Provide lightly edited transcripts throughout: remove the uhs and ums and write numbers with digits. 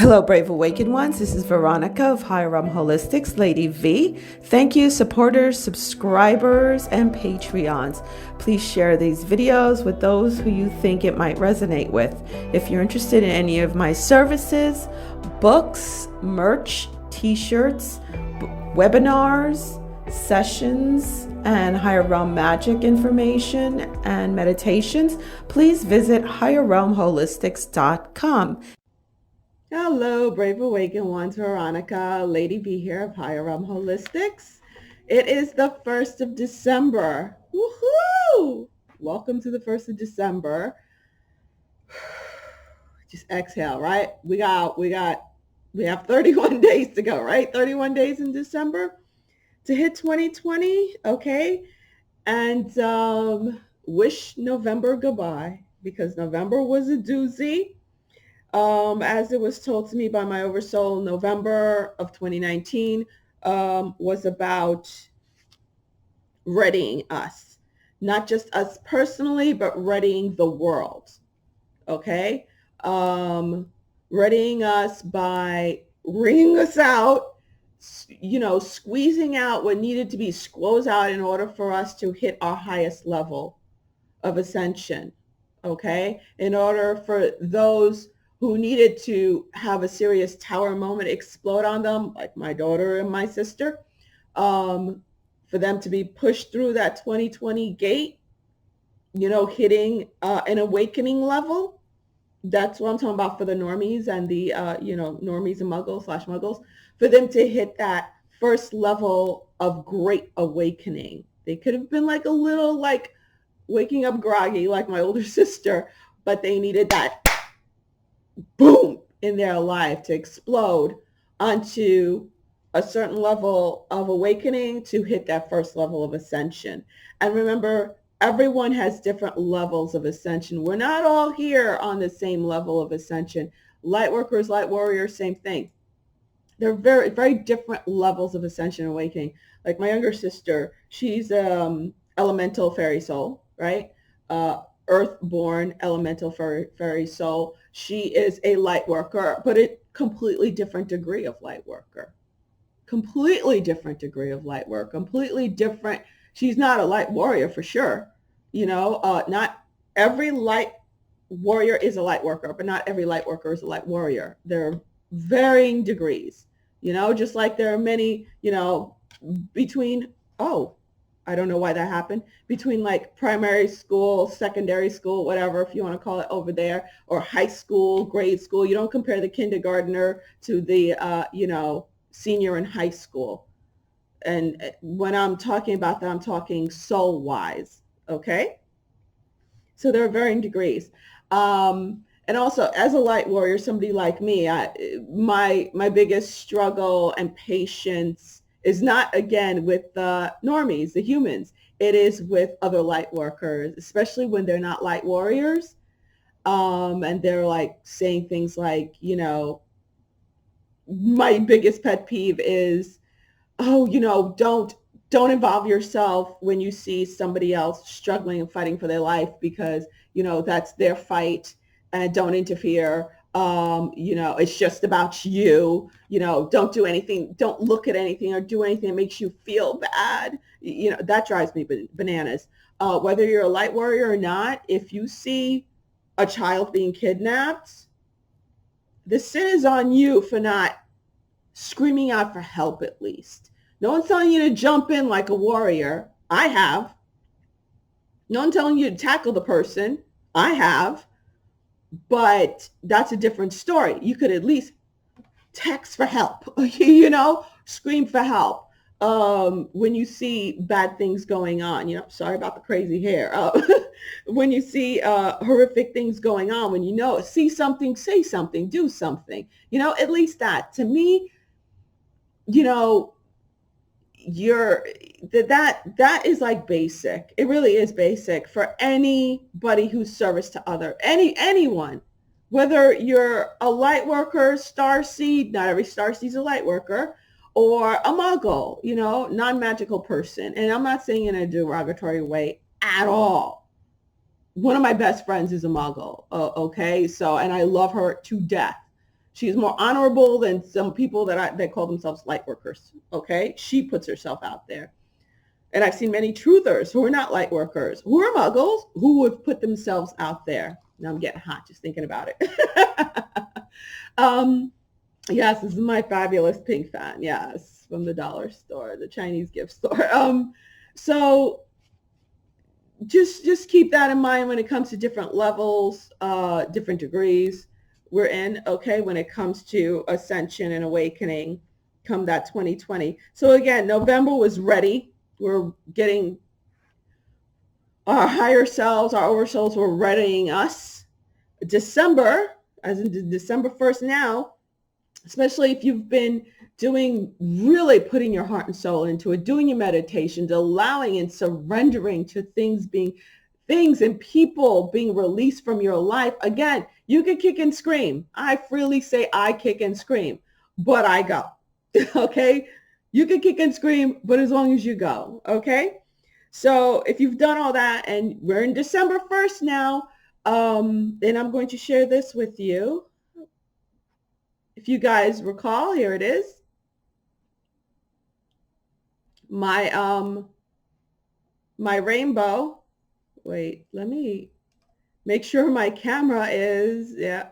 Hello, Brave Awakened Ones. This is Veronica of Higher Realm Holistics, Lady V. Thank you, supporters, subscribers, and Patreons. Please share these videos with those who you think it might resonate with. If you're interested in any of my services, books, merch, t-shirts, webinars, sessions, and higher realm magic information and meditations, please visit higherrealmholistics.com. Hello, Brave Awakened Ones. Veronica, Lady B here of Higher Realm Holistics. It is the 1st of December. Woohoo! Welcome to the 1st of December. Just exhale, right? We have 31 days to go, right? 31 days in December to hit 2020, okay? And wish November goodbye, because November was a doozy. As it was told to me by my oversoul, November of 2019 was about readying us, not just us personally, but readying the world, okay? Readying us by wringing us out, squeezing out what needed to be squeezed out in order for us to hit our highest level of ascension, okay? In order for those who needed to have a serious tower moment explode on them, like my daughter and my sister, for them to be pushed through that 2020 gate, hitting an awakening level. That's what I'm talking about for the normies and the, normies and muggles, for them to hit that first level of great awakening. They could have been like a little like waking up groggy like my older sister, but they needed that boom in their life to explode onto a certain level of awakening to hit that first level of ascension. And remember, everyone has different levels of ascension. We're not all here on the same level of ascension. Light workers, light warriors, same thing. They're very, very different levels of ascension and awakening. Like my younger sister, she's elemental fairy soul, right? Earth-born elemental fairy soul. She is a light worker, but a completely different degree of light worker. Completely different degree of light work. Completely different. She's not a light warrior for sure. Not every light warrior is a light worker, but not every light worker is a light warrior. There are varying degrees, just like there are many, between, I don't know why that happened, between like primary school, secondary school, whatever, if you want to call it over there, or high school, grade school. You don't compare the kindergartner to the, senior in high school. And when I'm talking about that, I'm talking soul-wise, okay? So there are varying degrees. And also, as a light warrior, somebody like me, my biggest struggle and patience is not, again, with the normies, the humans. It is with other light workers, especially when they're not light warriors. And they're like saying things like, my biggest pet peeve is, don't involve yourself when you see somebody else struggling and fighting for their life, because, that's their fight, and don't interfere. It's just about you. Don't do anything, don't look at anything or do anything that makes you feel bad. That drives me bananas. Whether you're a light warrior or not, if you see a child being kidnapped, the sin is on you for not screaming out for help at least. No one's telling you to jump in like a warrior. I have. No one's telling you to tackle the person. I have. But that's a different story. You could at least text for help, scream for help when you see bad things going on. Sorry about the crazy hair. When you see horrific things going on, when see something, say something, do something. At least that. To me, that is like basic. It really is basic for anybody who's service to anyone, whether you're a light worker, starseed, not every starseed is a light worker, or a muggle, non-magical person. And I'm not saying in a derogatory way at all. One of my best friends is a muggle. Okay. So, and I love her to death. She's more honorable than some people that call themselves light workers. Okay. She puts herself out there. And I've seen many truthers who are not light workers, who are muggles, who would put themselves out there. Now I'm getting hot just thinking about it. Yes, this is my fabulous pink fan. Yes, from the dollar store, the Chinese gift store. So just keep that in mind when it comes to different levels, different degrees we're in, okay, when it comes to ascension and awakening come that 2020. So again, November was ready. We're getting our higher selves, our oversouls were readying us. December, as in December 1st now, especially if you've been really putting your heart and soul into it, doing your meditations, allowing and surrendering to things and people being released from your life. Again, you can kick and scream. I freely say I kick and scream, but I go. Okay. You can kick and scream, but as long as you go. Okay. So if you've done all that, and we're in December 1st now, then I'm going to share this with you. If you guys recall, here it is. My rainbow. Wait, let me make sure my camera is, yeah,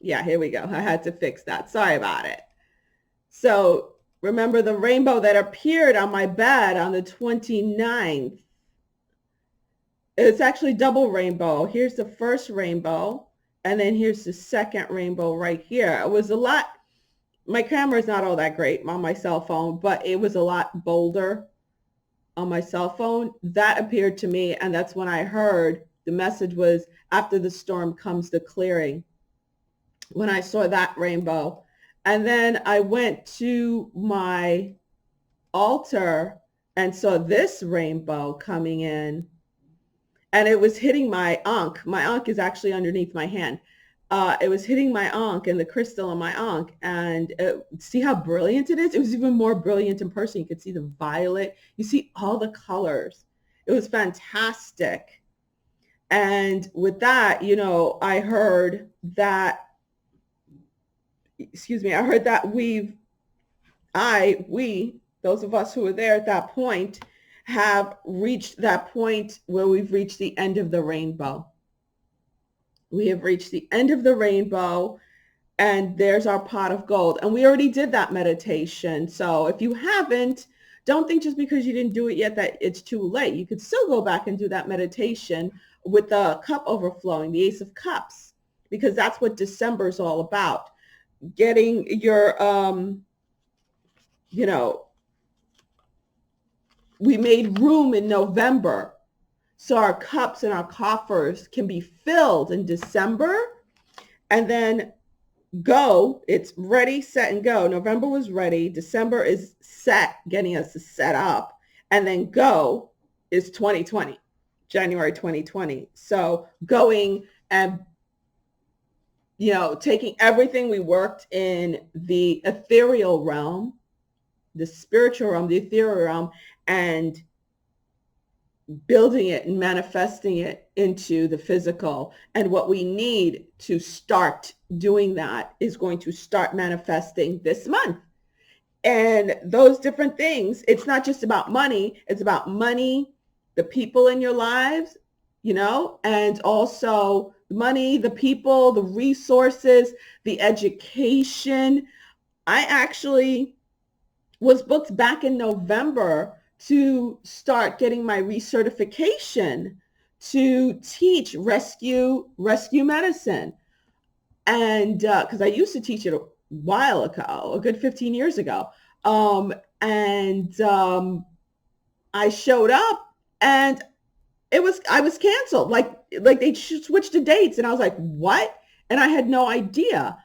here we go. I had to fix that. Sorry about it. So remember the rainbow that appeared on my bed on the 29th. It's actually double rainbow. Here's the first rainbow, and then here's the second rainbow right here. It was a lot. My camera is not all that great on my cell phone, but it was a lot bolder on my cell phone. That appeared to me, and that's when I heard the message was, after the storm comes the clearing, when I saw that rainbow. And then I went to my altar and saw this rainbow coming in, and it was hitting my ankh. My ankh is actually underneath my hand. It was hitting my ankh and the crystal on my ankh, and see how brilliant it is? It was even more brilliant in person. You could see the violet. You see all the colors. It was fantastic. And with that, I heard that, we, those of us who were there at that point, have reached that point where we've reached the end of the rainbow. We have reached the end of the rainbow, and there's our pot of gold. And we already did that meditation. So if you haven't, don't think just because you didn't do it yet that it's too late. You could still go back and do that meditation with the cup overflowing, the Ace of Cups, because that's what December is all about. Getting your, we made room in November so our cups and our coffers can be filled in December, and then go. It's ready, set, and go. November was ready. December is set, getting us to set up. And then go is 2020, January 2020. So going and, taking everything we worked in the ethereal realm, the spiritual realm, the ethereal realm, and building it and manifesting it into the physical. And what we need to start doing that is going to start manifesting this month. And those different things, it's not just about money. It's about money, the people in your lives, and also money, the people, the resources, the education. I actually was booked back in November to start getting my recertification to teach rescue medicine. And because I used to teach it a while ago, a good 15 years ago. I showed up, and I was canceled. Like they switched the dates, and I was like, what? And I had no idea.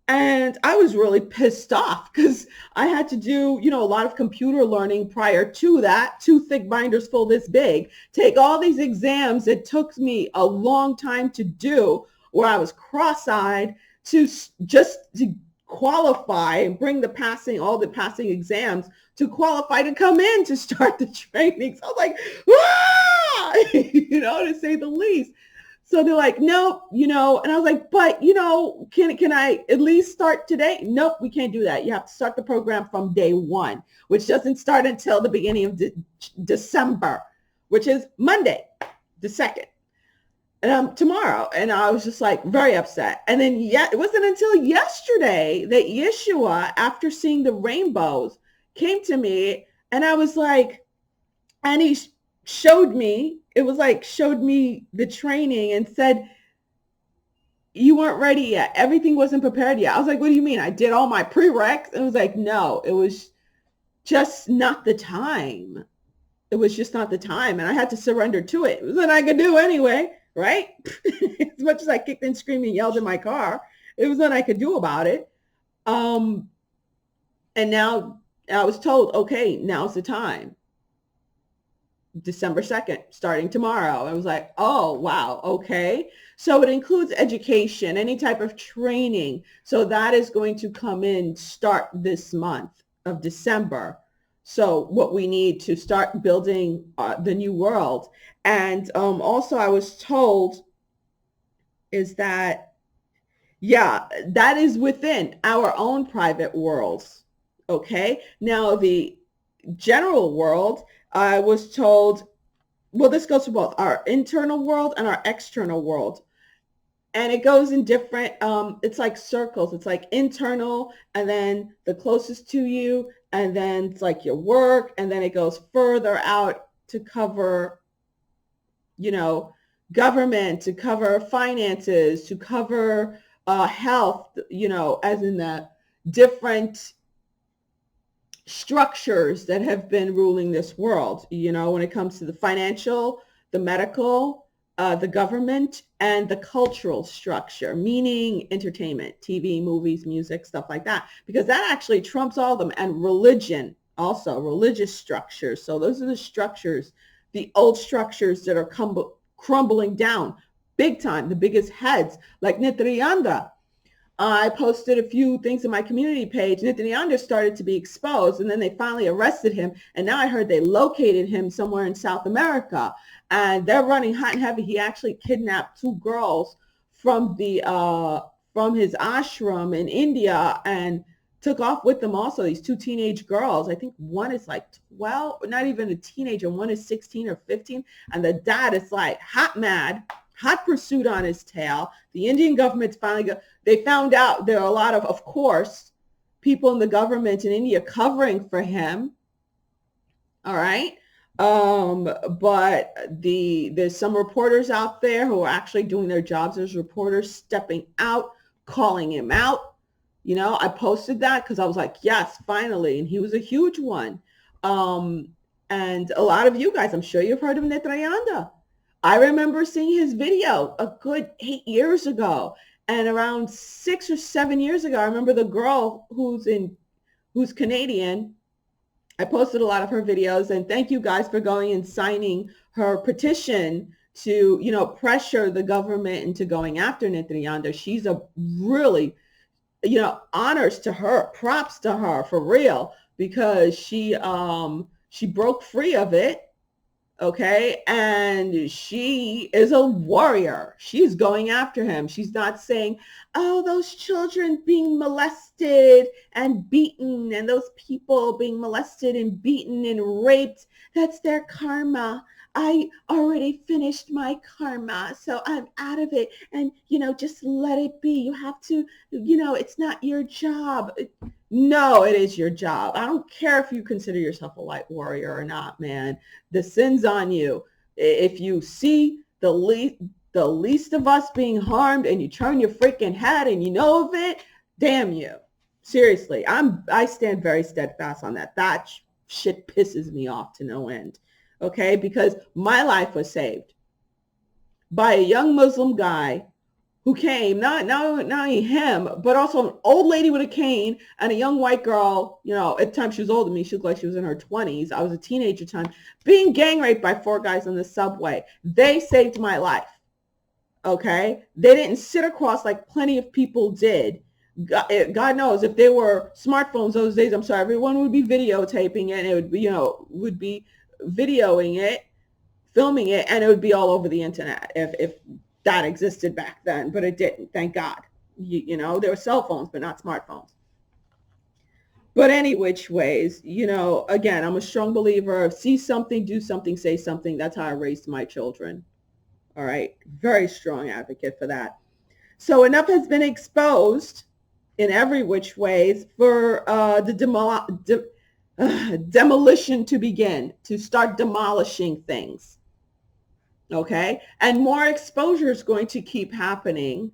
And I was really pissed off because I had to do, a lot of computer learning prior to that, 2 thick binders full this big, take all these exams. It took me a long time to do, where I was cross-eyed to qualify and bring all the passing exams to qualify to come in to start the training. So I was like, ah! To say the least. So they're like, nope, and I was like, but can I at least start today? Nope, we can't do that. You have to start the program from day one, which doesn't start until the beginning of December, which is Monday, the 2nd. Tomorrow. And I was just like very upset. And then it wasn't until yesterday that Yeshua, after seeing the rainbows, came to me, and I was like, and he showed me the training and said, you weren't ready yet. Everything wasn't prepared yet. I was like, what do you mean? I did all my prereqs. And it was like, no, it was just not the time. It was just not the time. And I had to surrender to it. It was what I could do anyway, right? As much as I kicked and screamed and yelled in my car, it was what I could do about it. And now I was told, okay, now's the time. December 2nd, starting tomorrow. I was like, oh, wow. Okay. So it includes education, any type of training. So that is going to start this month of December. So what we need to start building the new world. And also I was told is that, that is within our own private worlds. Okay. Now the general world, I was told, well, this goes for both our internal world and our external world. And it goes in different, it's like circles. It's like internal, and then the closest to you, and then it's like your work, and then it goes further out to cover, government, to cover finances, to cover health, as in the different structures that have been ruling this world, when it comes to the financial, the medical, the government, and the cultural structure, meaning entertainment, TV, movies, music, stuff like that, because that actually trumps all of them. And religion, also religious structures. So those are the structures, the old structures that are crumbling down big time, the biggest heads, like Nityanda. I posted a few things in my community page. Nityanda started to be exposed, and then they finally arrested him. And now I heard they located him somewhere in South America, and they're running hot and heavy. He actually kidnapped 2 girls from his ashram in India and took off with them also, these 2 teenage girls. I think one is like 12, not even a teenager. One is 16 or 15. And the dad is like hot pursuit on his tail. The Indian government's they found out there are a lot of course, people in the government in India covering for him. All right. But there's some reporters out there who are actually doing their jobs. There's reporters stepping out, calling him out. I posted that because I was like, yes, finally. And he was a huge one. And a lot of you guys, I'm sure you've heard of Nityanda. I remember seeing his video a good 8 years ago. And around 6 or 7 years ago, I remember the girl who's Canadian. I posted a lot of her videos, and thank you guys for going and signing her petition to, pressure the government into going after Nityanda. She's a really, honors to her, props to her for real, because she broke free of it. Okay. And she is a warrior. She's going after him. She's not saying, oh, those children being molested and beaten, and those people being molested and beaten and raped, that's their karma. I already finished my karma, so I'm out of it. And, just let it be. You have to, it's not your job. No, it is your job. I don't care if you consider yourself a light warrior or not, man. The sin's on you. If you see the least of us being harmed and you turn your freaking head and you know of it, damn you. Seriously, I stand very steadfast on that. That shit pisses me off to no end. Okay, because my life was saved by a young Muslim guy who came, not only him, but also an old lady with a cane and a young white girl, at the time she was older than me. She looked like she was in her 20s. I was a teenager at the time, being gang raped by 4 guys on the subway. They saved my life. Okay. They didn't sit across like plenty of people did. God knows if there were smartphones those days, I'm sorry, everyone would be videotaping it. And it would be, would be videoing it, filming it, and it would be all over the internet if that existed back then, but it didn't, thank God. You know, there were cell phones, but not smartphones. But any which ways, you know, again, I'm a strong believer of see something, do something, say something. That's how I raised my children. All right. Very strong advocate for that. So enough has been exposed in every which ways for the demolition to begin, to start demolishing things. Okay. And more exposure is going to keep happening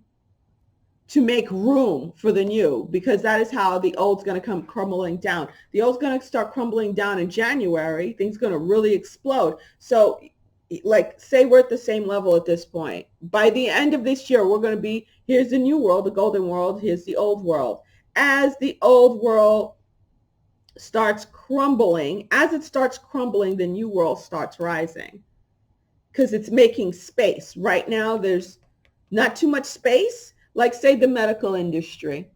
to make room for the new, because that is how the old's going to come crumbling down. The old's going to start crumbling down in January. Things going to really explode. So like say we're at the same level at this point. By the end of this year, we're going to be, here's the new world, the golden world, here's the old world. As the old world starts crumbling, as it starts crumbling, the new world starts rising because it's making space. Right now, there's not too much space. Like say the medical industry,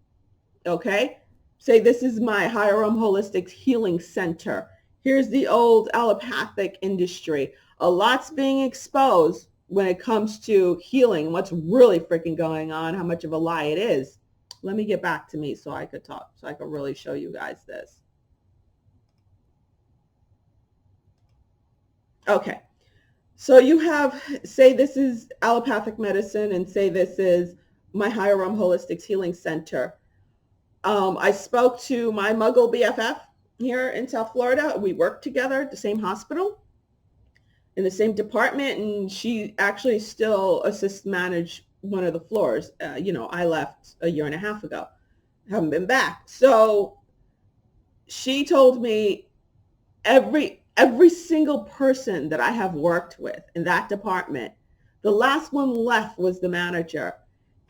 okay? Say this is my higher realm holistic healing center. Here's the old allopathic industry. A lot's being exposed when it comes to healing, what's really freaking going on, how much of a lie it is. Let me get back to me so I could talk, so I could really show you guys this. Okay. So you have, say this is allopathic medicine and say this is my higher realm holistic healing center. I spoke to my Muggle BFF here in South Florida. We worked together at the same hospital in the same department, and she actually still assists manage one of the floors. You know, I left a year and a half ago. Haven't been back. So she told me every single person that I have worked with in that department, the last one left was the manager,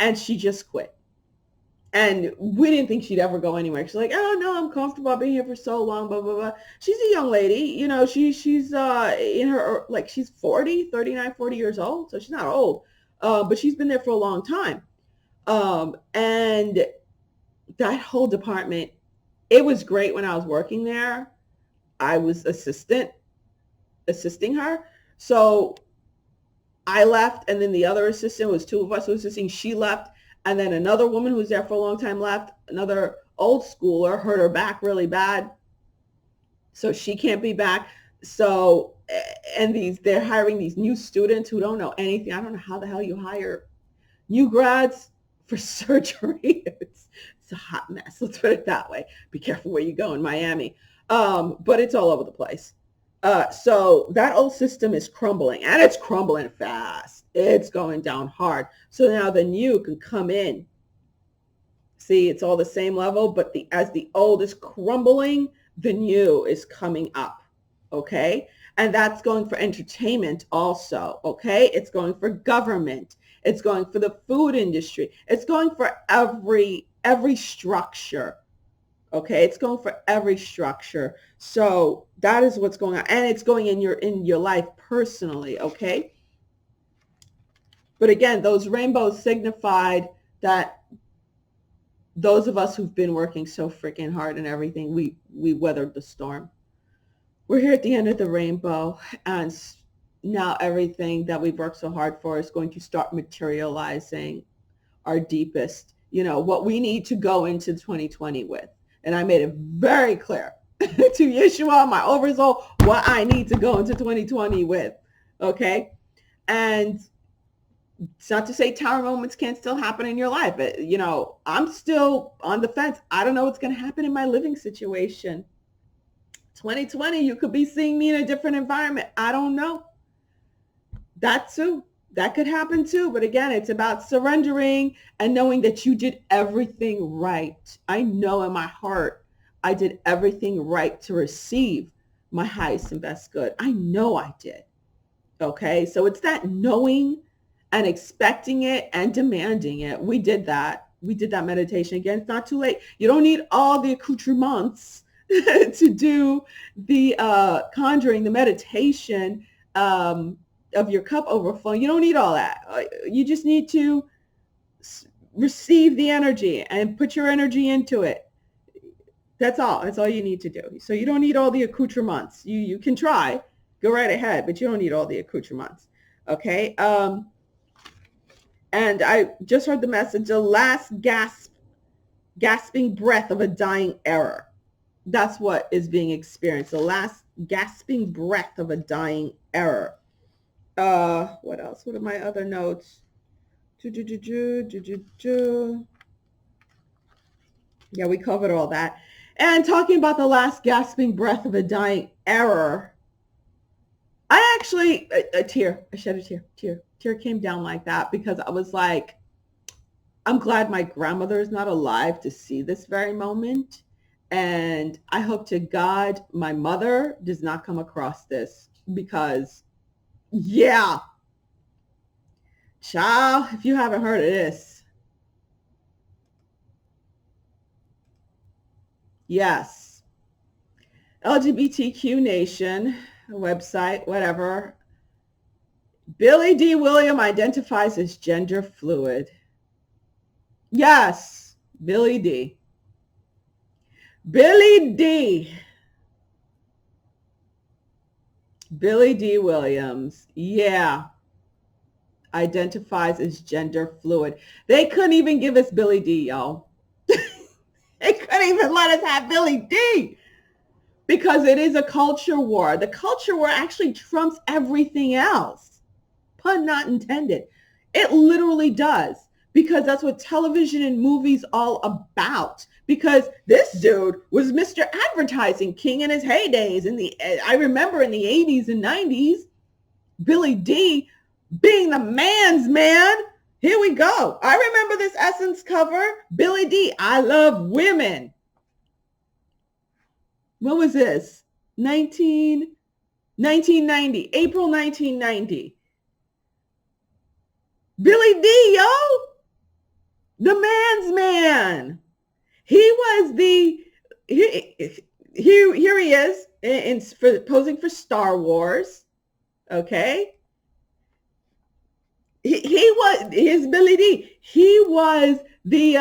and she just quit. And we didn't think she'd ever go anywhere. She's like, oh no, I'm comfortable. I've been here for so long, blah, blah, blah. She's a young lady, you know, she's in her, like she's 39, 40 years old. So she's not old, but she's been there for a long time. And that whole department, it was great when I was working there. I was assisting her. So I left, and then the other assistant, was two of us who was assisting, she left, and then another woman who was there for a long time left. Another old schooler hurt her back really bad, so she can't be back. So, and they're hiring these new students who don't know anything. I don't know how the hell you hire new grads for surgery. It's a hot mess. Let's put it that way. Be careful where you go in Miami. But it's all over the place. So that old system is crumbling, and it's crumbling fast. It's going down hard. So now the new can come in. See, it's all the same level, but as the old is crumbling, the new is coming up. Okay. And that's going for entertainment also. Okay. It's going for government. It's going for the food industry. It's going for every structure. Okay, it's going for every structure. So that is what's going on, and it's going in your life personally. Okay, but again, those rainbows signified that those of us who've been working so freaking hard and everything, we weathered the storm. We're here at the end of the rainbow, and now everything that we've worked so hard for is going to start materializing our deepest, you know, what we need to go into 2020 with. And I made it very clear to Yeshua, my oversoul, what I need to go into 2020 with. Okay. And it's not to say tower moments can't still happen in your life. But, you know, I'm still on the fence. I don't know what's going to happen in my living situation. 2020, you could be seeing me in a different environment. I don't know. That too. That could happen too. But again, it's about surrendering and knowing that you did everything right. I know in my heart, I did everything right to receive my highest and best good. I know I did. Okay. So it's that knowing and expecting it and demanding it. We did that. We did that meditation. Again, it's not too late. You don't need all the accoutrements to do the conjuring, the meditation, of your cup overflowing. You don't need all that. You just need to receive the energy and put your energy into it. That's all. That's all you need to do. So you don't need all the accoutrements. You can try, go right ahead, but you don't need all the accoutrements. Okay. And I just heard the message, the last gasping breath of a dying era. That's what is being experienced. The last gasping breath of a dying era. What else? What are my other notes? Yeah, we covered all that. And talking about the last gasping breath of a dying era, I actually, a tear, I shed a tear came down like that because I was like, I'm glad my grandmother is not alive to see this very moment. And I hope to God my mother does not come across this because, yeah, child, if you haven't heard of this, yes, LGBTQ Nation website, whatever. Billy D. William identifies as gender fluid. Yes, Billy D. Billy D. Billy D. Williams. Yeah. Identifies as gender fluid. They couldn't even give us Billy D, y'all. They couldn't even let us have Billy D because it is a culture war. The culture war actually trumps everything else. Pun not intended. It literally does because that's what television and movies all about. Because this dude was Mr. Advertising King in his heydays. I remember in the 80s and 90s, Billy D being the man's man. Here we go. I remember this Essence cover. Billy D, I love women. What was this? 1990, April 1990. Billy D, yo, the man's man. He was here he is posing for Star Wars. Okay. He was his Billy D. He was the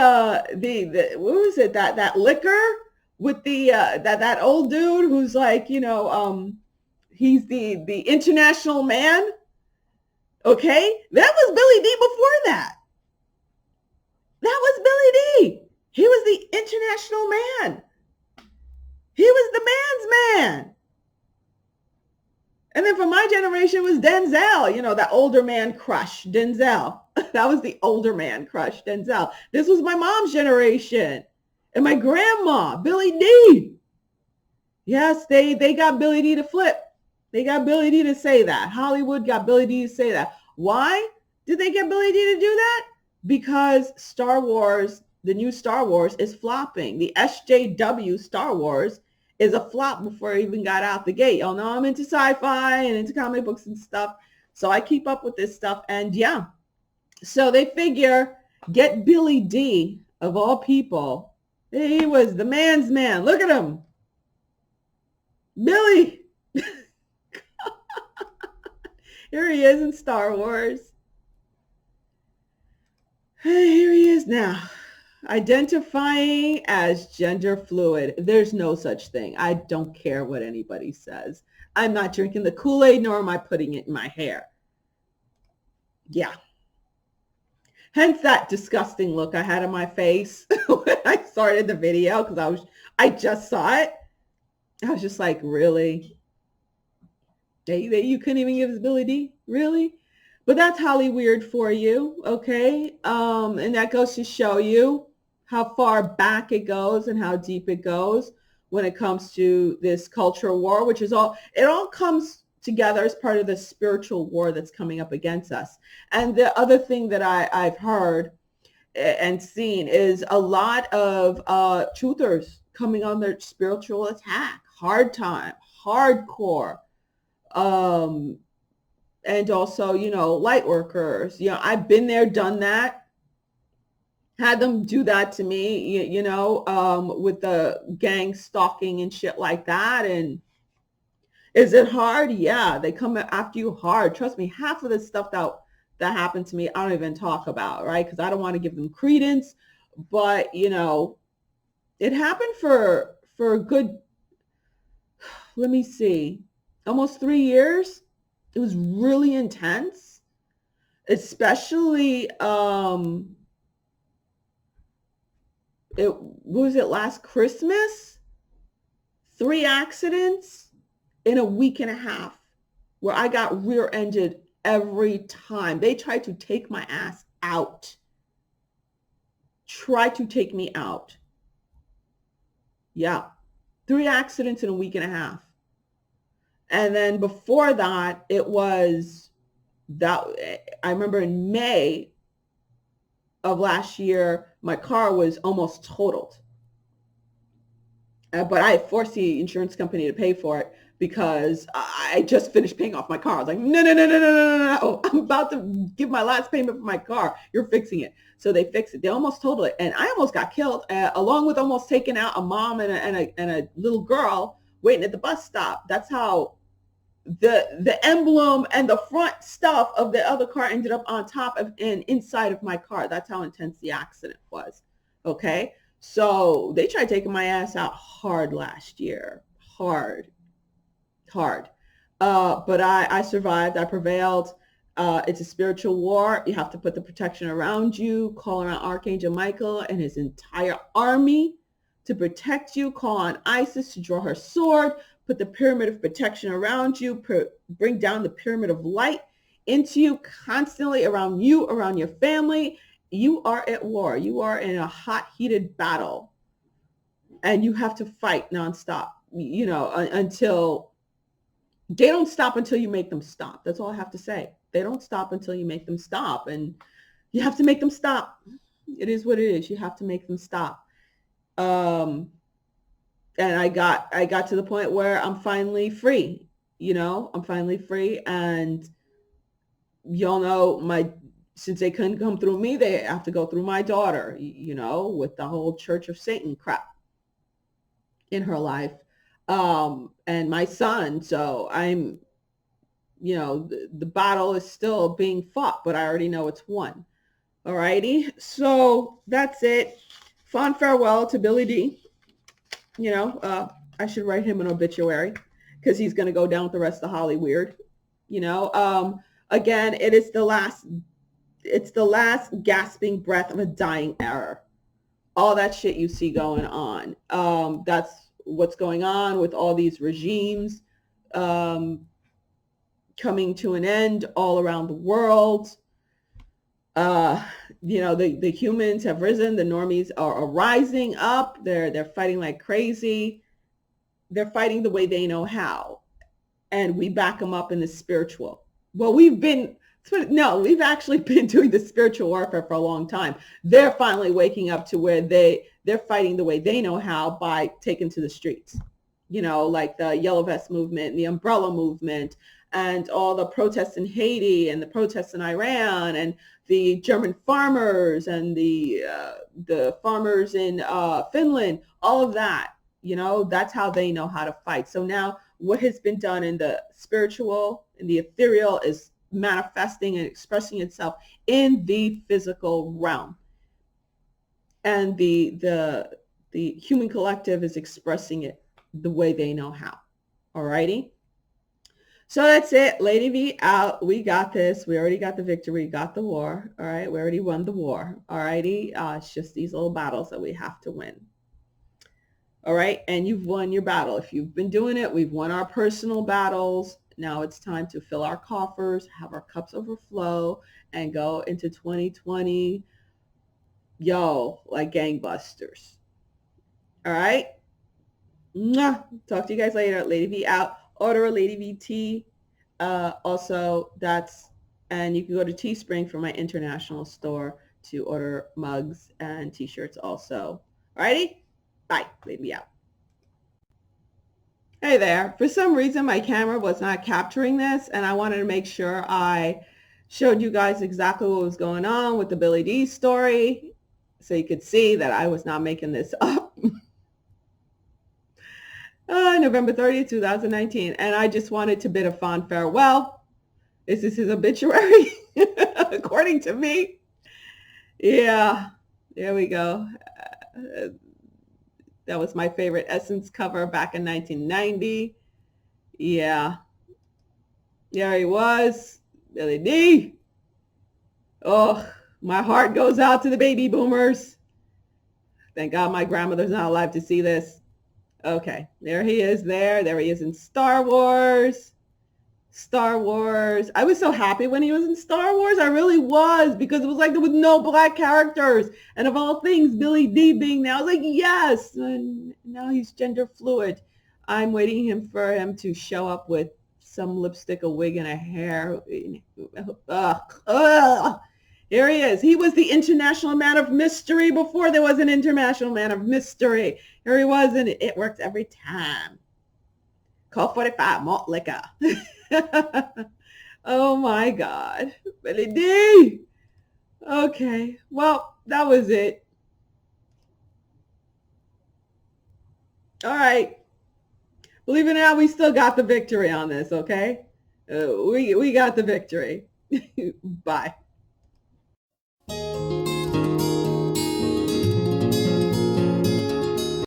what was it, that liquor with the that old dude who's like, he's the international man. Okay, that was Billy D before that. That was Billy D. He was the international man. He was the man's man. And then for my generation, it was Denzel, that older man crush, Denzel. That was the older man crush, Denzel. This was my mom's generation. And my grandma, Billy D. Yes, they got Billy D to flip. They got Billy D to say that. Hollywood got Billy D to say that. Why did they get Billy D to do that? Because Star Wars, the new Star Wars is flopping. The SJW Star Wars is a flop before it even got out the gate. Y'all know I'm into sci-fi and into comic books and stuff. So I keep up with this stuff. And yeah, so they figure get Billy D, of all people. He was the man's man. Look at him. Billy. Here he is in Star Wars. Here he is now, identifying as gender fluid. There's no such thing. I don't care what anybody says. I'm not drinking the Kool-Aid, nor am I putting it in my hair. Yeah. Hence that disgusting look I had on my face when I started the video, because I just saw it. I was just like, really? You couldn't even give us Billy D? Really? But that's Hollywood for you, okay? And that goes to show you how far back it goes and how deep it goes when it comes to this cultural war, which is it all comes together as part of the spiritual war that's coming up against us. And the other thing that I've heard and seen is a lot of truthers coming on their spiritual attack, hard time, hardcore, and also, light workers. I've been there, done that, had them do that to me, with the gang stalking and shit like that. And is it hard? Yeah, they come after you hard. Trust me, half of the stuff that happened to me, I don't even talk about, right? Because I don't want to give them credence. But, it happened for a good, let me see, almost 3 years. It was really intense. especially it was it last Christmas? 3 accidents in a week and a half where I got rear-ended every time. They tried to take my ass out. Try to take me out. Yeah. 3 accidents in a week and a half. And then before that, it was that I remember in May of last year, my car was almost totaled. But I forced the insurance company to pay for it because I just finished paying off my car. I was like, no, no, no, no, no, no, no, no. I'm about to give my last payment for my car. You're fixing it. So they fixed it. They almost totaled it. And I almost got killed, along with almost taking out a mom and a little girl waiting at the bus stop. That's how the emblem and the front stuff of the other car ended up on top of and inside of my car. That's how intense the accident was. Okay. So they tried taking my ass out hard last year. Hard. But I survived. I prevailed. It's a spiritual war. You have to put the protection around you, call around Archangel Michael and his entire army to protect you, call on Isis to draw her sword, put the pyramid of protection around you, bring down the pyramid of light into you, constantly around you, around your family. You are at war. You are in a hot, heated battle. And you have to fight nonstop, until they don't stop until you make them stop. That's all I have to say. They don't stop until you make them stop. And you have to make them stop. It is what it is. You have to make them stop. And I got to the point where I'm finally free. I'm finally free. And y'all know since they couldn't come through me, they have to go through my daughter, with the whole Church of Satan crap in her life. And my son. So I'm, the battle is still being fought, but I already know it's won. All righty. So that's it. Fond farewell to Billy D. I should write him an obituary because he's going to go down with the rest of Hollywood. Again, it's the last gasping breath of a dying era. All that shit you see going on. That's what's going on with all these regimes coming to an end all around the world. The humans have risen. The normies are rising up. They're fighting like crazy. They're fighting the way they know how. And we back them up in the spiritual. Well, we've actually been doing the spiritual warfare for a long time. They're finally waking up to where they're fighting the way they know how by taking to the streets. Like the Yellow Vest movement, and the Umbrella movement, and all the protests in Haiti and the protests in Iran and the German farmers and the farmers in Finland, all of that, that's how they know how to fight. So now what has been done in the spiritual, in the ethereal, is manifesting and expressing itself in the physical realm. And the human collective is expressing it the way they know how. All righty. So that's it. Lady V out. We got this. We already got the victory. We got the war. All right. We already won the war. All righty. It's just these little battles that we have to win. All right. And you've won your battle. If you've been doing it, we've won our personal battles. Now it's time to fill our coffers, have our cups overflow, and go into 2020, like gangbusters. All right. Mwah. Talk to you guys later. Lady V out. Order a Lady V tea. Also, and you can go to Teespring for my international store to order mugs and t-shirts also. Alrighty? Bye. Lady V out. Hey there. For some reason, my camera was not capturing this, and I wanted to make sure I showed you guys exactly what was going on with the Billy D story so you could see that I was not making this up. November 30th, 2019. And I just wanted to bid a fond farewell. Is this his obituary? According to me. Yeah, there we go. That was my favorite Essence cover back in 1990. Yeah. There he was. Billy D. Oh, my heart goes out to the baby boomers. Thank God my grandmother's not alive to see this. Okay, there he is there. There he is in Star Wars. Star Wars. I was so happy when he was in Star Wars. I really was, because it was like there was no black characters. And of all things, Billy D being there, I was like, yes. And now he's gender fluid. I'm waiting for him to show up with some lipstick, a wig, and a hair. Ugh, ugh. Here he is. He was the International Man of Mystery before there was an International Man of Mystery. Here he was, and it works every time. Call 45, malt liquor. Oh my God. Billy D. Okay. Well, that was it. All right. Believe it or not, we still got the victory on this, okay? We got the victory. Bye.